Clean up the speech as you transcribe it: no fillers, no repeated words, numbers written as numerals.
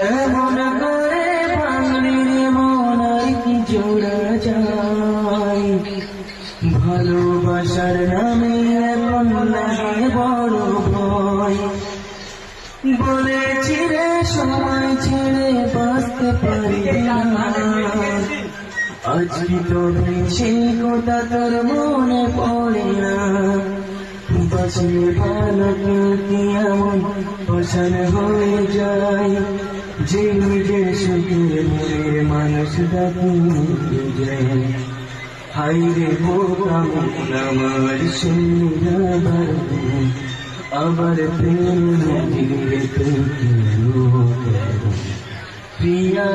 এমন করে ভাঙলে মন আর কি জোড়া যায়, ভালোবাসার নামে এখন লাগে বড় ভয়। বলেছি রে সময় ছেড়ে বাঁচতে পারি না, আজ কি তবে সেই কথা তোর মনে পড়ে না। বাঁচলে ভালো কেউ কি এমন পছন্দ হয়ে যায়, যে নিজের সুখের মনের মানুষ ডাকে যায়। হাই রে বোকা মন আমার শুনে আবার প্রেম দিলে তো প্রিয়া।